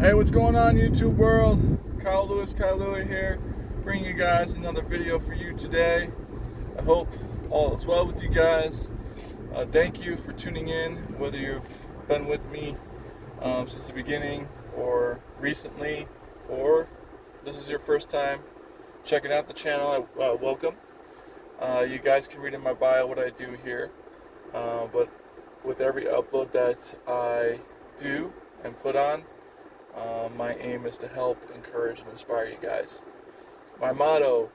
Hey, what's going on, YouTube world? Kyle Louie here, bringing you guys another video for you today. I hope all is well with you guys. Thank you for tuning in, whether you've been with me since the beginning or recently, or this is your first time checking out the channel. Welcome. You guys can read in my bio what I do here, but with every upload that I do and put on, my aim is to help, encourage, and inspire you guys. My motto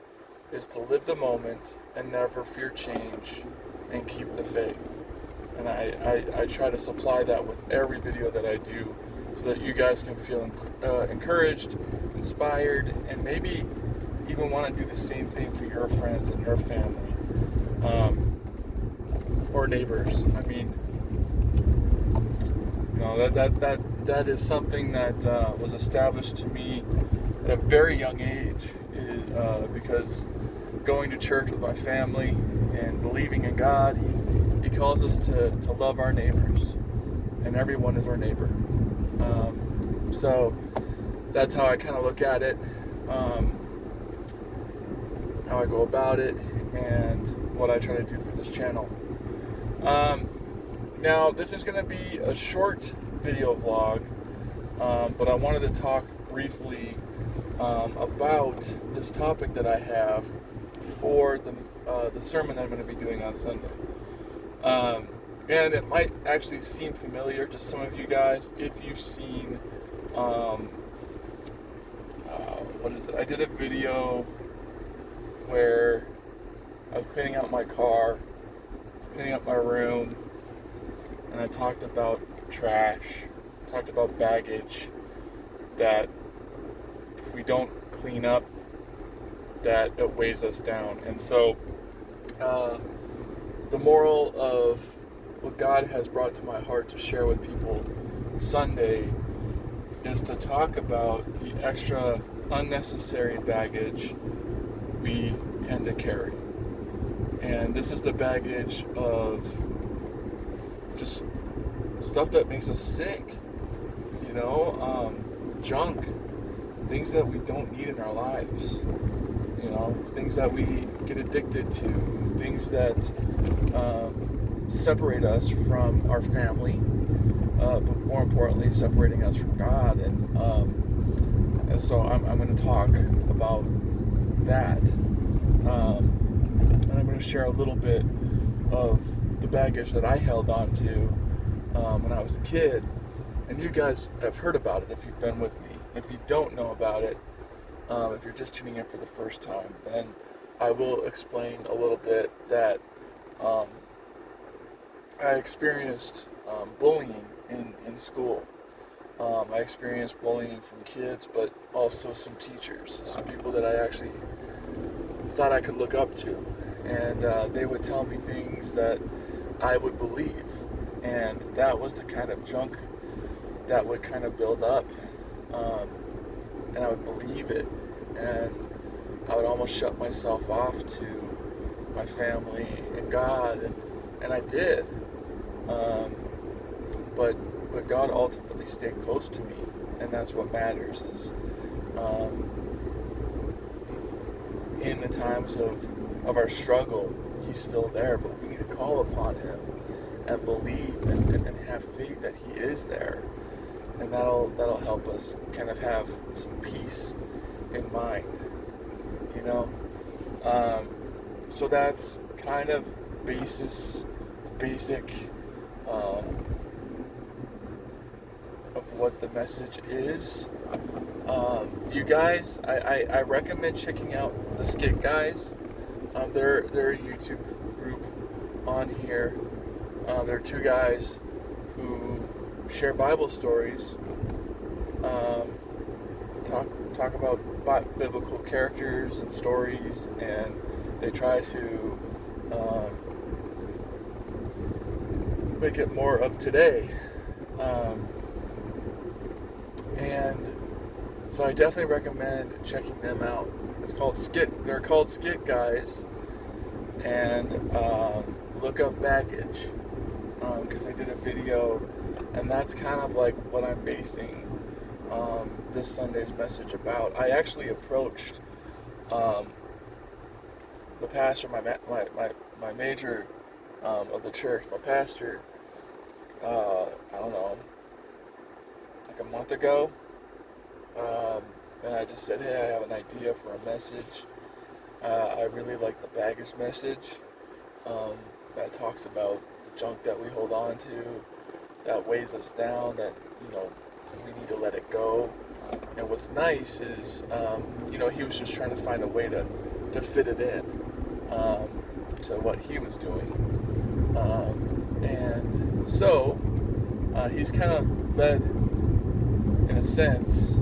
is to live the moment and never fear change and keep the faith. And I try to supply that with every video that I do so that you guys can feel encouraged, inspired, and maybe even want to do the same thing for your friends and your family, or neighbors. I mean, that is something that was established to me at a very young age, because going to church with my family and believing in God, He calls us to love our neighbors, and everyone is our neighbor. So that's how I kind of look at it, how I go about it, and what I try to do for this channel. Now, this is going to be a short video vlog, but I wanted to talk briefly about this topic that I have for the sermon that I'm going to be doing on Sunday. And it might actually seem familiar to some of you guys if you've seen, what is it? I did a video where I was cleaning out my car, cleaning up my room, and I talked about trash, talked about baggage, that if we don't clean up, that it weighs us down. And so the moral of what God has brought to my heart to share with people Sunday is to talk about the extra unnecessary baggage we tend to carry. And this is the baggage of just stuff that makes us sick, junk, things that we don't need in our lives, things that we get addicted to, things that separate us from our family, but more importantly, separating us from God. And so I'm going to talk about that, and I'm going to share a little bit of the baggage that I held on to when I was a kid. And you guys have heard about it if you've been with me. If you don't know about it, if you're just tuning in for the first time, then I will explain a little bit that I experienced bullying in school. I experienced bullying from kids, but also some teachers, some people that I actually thought I could look up to. And they would tell me things that I would believe. And that was the kind of junk that would kind of build up. And I would believe it. And I would almost shut myself off to my family and God. And I did. But God ultimately stayed close to me. And that's what matters, is in the times of our struggle, He's still there, but we need to call upon Him and believe and have faith that He is there, and that'll help us kind of have some peace in mind, so that's kind of basic of what the message is. You guys, I recommend checking out the Skit Guys. They're a YouTube group on here. There are two guys who share Bible stories, talk about biblical characters and stories, and they try to make it more of today. And so I definitely recommend checking them out. They're called Skit Guys, and look up baggage, because I did a video, and that's kind of like what I'm basing this Sunday's message about. I actually approached the pastor, my major of the church, my pastor, I don't know, like a month ago, and I just said, hey, I have an idea for a message. I really like the Baggage message that talks about the junk that we hold on to, that weighs us down, that, we need to let it go. And what's nice is, he was just trying to find a way to fit it in to what he was doing. And so he's kind of led, in a sense,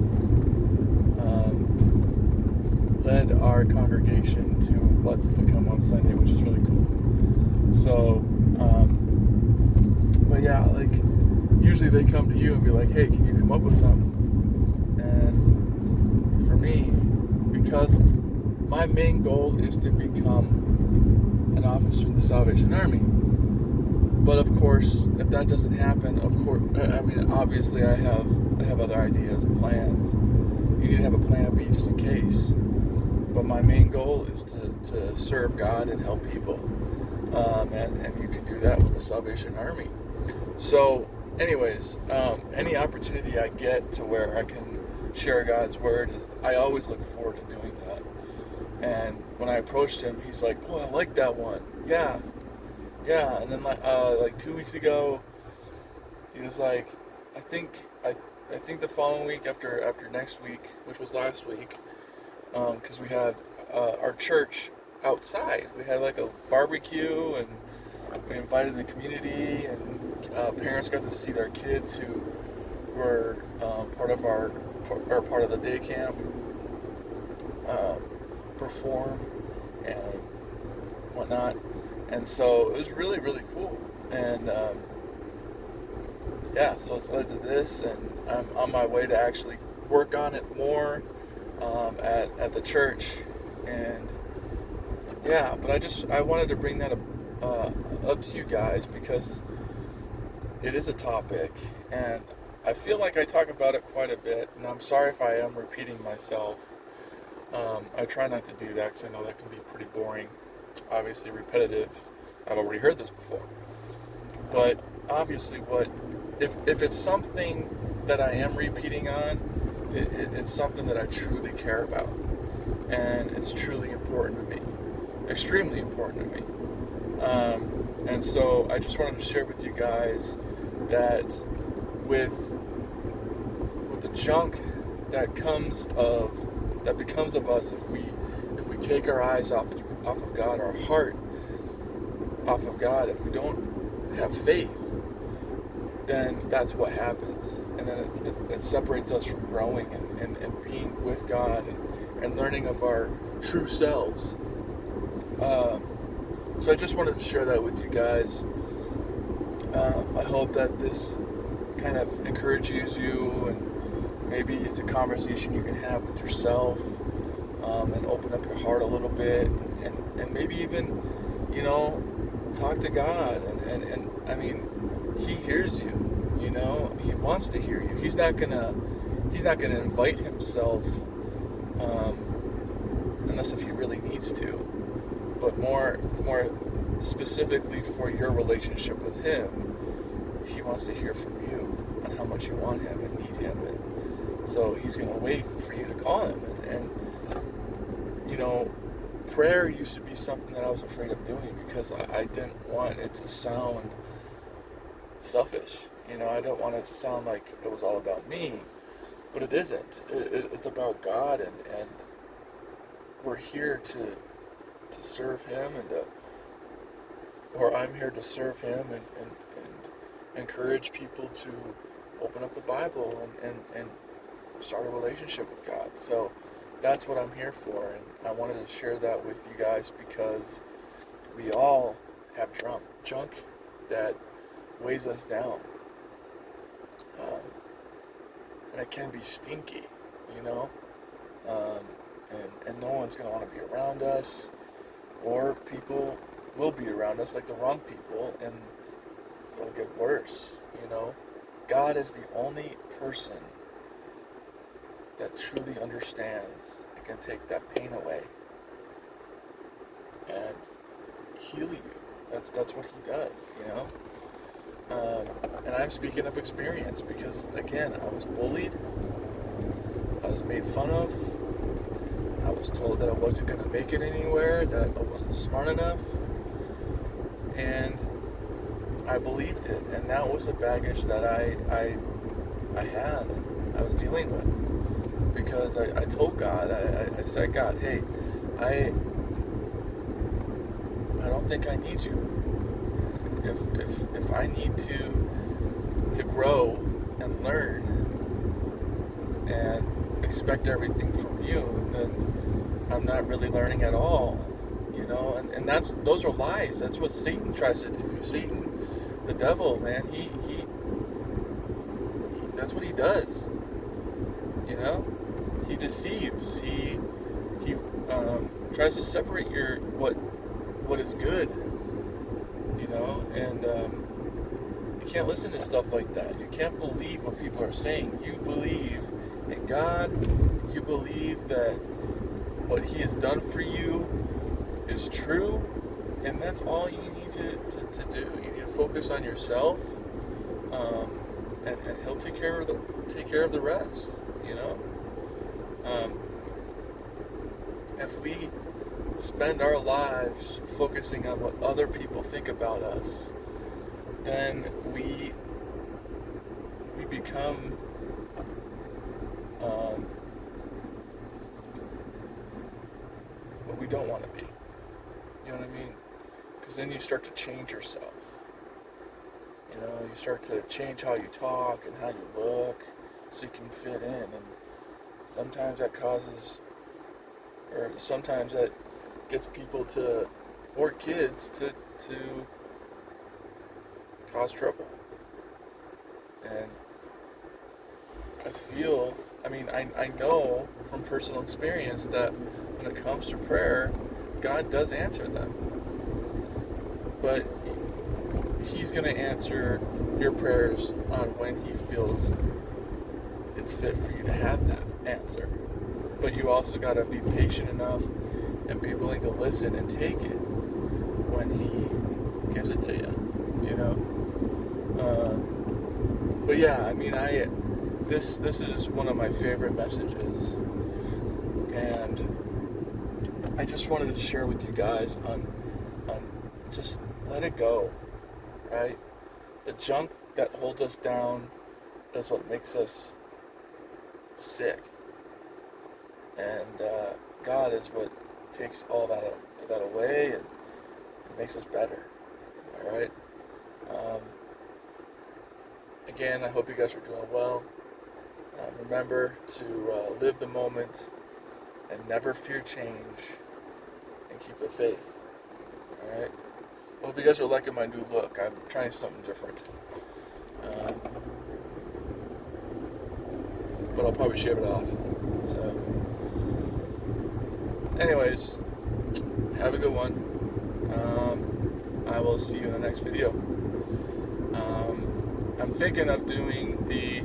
led our congregation to what's to come on Sunday, which is really cool. So, but yeah, like, usually they come to you and be like, hey, can you come up with something? And for me, because my main goal is to become an officer in the Salvation Army. But of course, if that doesn't happen, obviously I have other ideas and plans. You need to have a plan B just in case. But my main goal is to serve God and help people. And you can do that with the Salvation Army. So, anyways, any opportunity I get to where I can share God's Word, I always look forward to doing that. And when I approached him, he's like, oh, I like that one. Yeah. And then like 2 weeks ago, he was like, I think the following week after next week, which was last week, because we had our church outside. We had like a barbecue, and we invited the community, and parents got to see their kids who were part of the day camp perform and whatnot. And so it was really, really cool. And so it's led to this, and I'm on my way to actually work on it more at the church. And yeah, but I wanted to bring that up to you guys because it is a topic, and I feel like I talk about it quite a bit, and I'm sorry if I am repeating myself. I try not to do that because I know that can be pretty boring, obviously repetitive. I've already heard this before. But obviously if it's something that I am repeating on, it's something that I truly care about. And it's truly important to me. Extremely important to me. And so I just wanted to share with you guys that with the junk that becomes of us if we take our eyes off of God, our heart off of God, if we don't have faith, then that's what happens. And then it separates us from growing and being with God and learning of our true selves. So I just wanted to share that with you guys. I hope that this kind of encourages you, and maybe it's a conversation you can have with yourself, and open up your heart a little bit, and maybe even, talk to God. And I mean, He hears you. He wants to hear you. He's not gonna invite Himself, unless if He really needs to. But more specifically for your relationship with Him, He wants to hear from you on how much you want Him and need Him. And so He's going to wait for you to call Him. And prayer used to be something that I was afraid of doing because I didn't want it to sound selfish. I don't want it to sound like it was all about me. But it isn't. It's about God, and we're here to serve Him, or I'm here to serve Him and encourage people to open up the Bible and start a relationship with God. So that's what I'm here for, and I wanted to share that with you guys because we all have junk that weighs us down. And it can be stinky, and no one's going to want to be around us, or people will be around us, like the wrong people, and it'll get worse, God is the only person that truly understands and can take that pain away and heal you. That's what he does, you know? And I'm speaking of experience because, again, I was bullied. I was made fun of. I was told that I wasn't going to make it anywhere, that I wasn't smart enough. And I believed it. And that was a baggage that I was dealing with. Because I told God, I said, God, hey, I don't think I need you. If I need to grow and learn and expect everything from you, then I'm not really learning at all, you know. And those are lies. That's what Satan tries to do. Satan, the devil, man, he that's what he does. You know, he deceives. He tries to separate what is good. You know, and you can't listen to stuff like that. You can't believe what people are saying. You believe in God. You believe that what He has done for you is true, and that's all you need to do. You need to focus on yourself, and He'll take care of the rest. You know, if we spend our lives focusing on what other people think about us, then we become what we don't want to be. You know what I mean? Because then you start to change yourself. You know, you start to change how you talk and how you look so you can fit in. And sometimes that gets people or kids to cause trouble. And I know from personal experience that when it comes to prayer, God does answer them. But He's going to answer your prayers on when He feels it's fit for you to have that answer. But you also got to be patient enough and be willing to listen and take it when He gives it to you, you know? But yeah, this is one of my favorite messages, and I just wanted to share with you guys on just let it go, right? The junk that holds us down is what makes us sick, and God is what takes all that away and makes us better. All right. Again, I hope you guys are doing well. Remember to live the moment and never fear change and keep the faith. All right. I hope you guys are liking my new look. I'm trying something different. But I'll probably shave it off. So, anyways, have a good one. I will see you in the next video. I'm thinking of doing the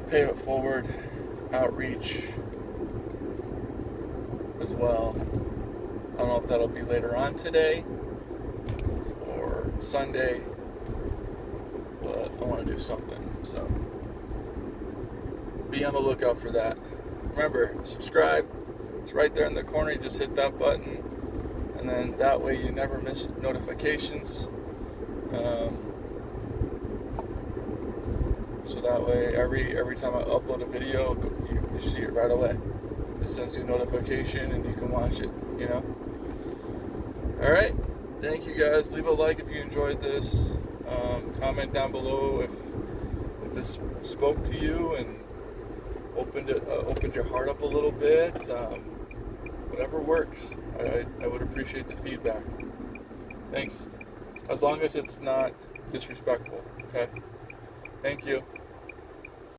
Pay It Forward outreach as well. I don't know if that'll be later on today or Sunday, but I want to do something, so be on the lookout for that. Remember, subscribe. It's right there in the corner. You just hit that button, and then that way you never miss notifications. So that way, every time I upload a video, you see it right away. It sends you a notification, and you can watch it. You know. All right. Thank you guys. Leave a like if you enjoyed this. Comment down below if this spoke to you and opened your heart up a little bit. Whatever works. I would appreciate the feedback. Thanks. As long as it's not disrespectful. Okay. Thank you.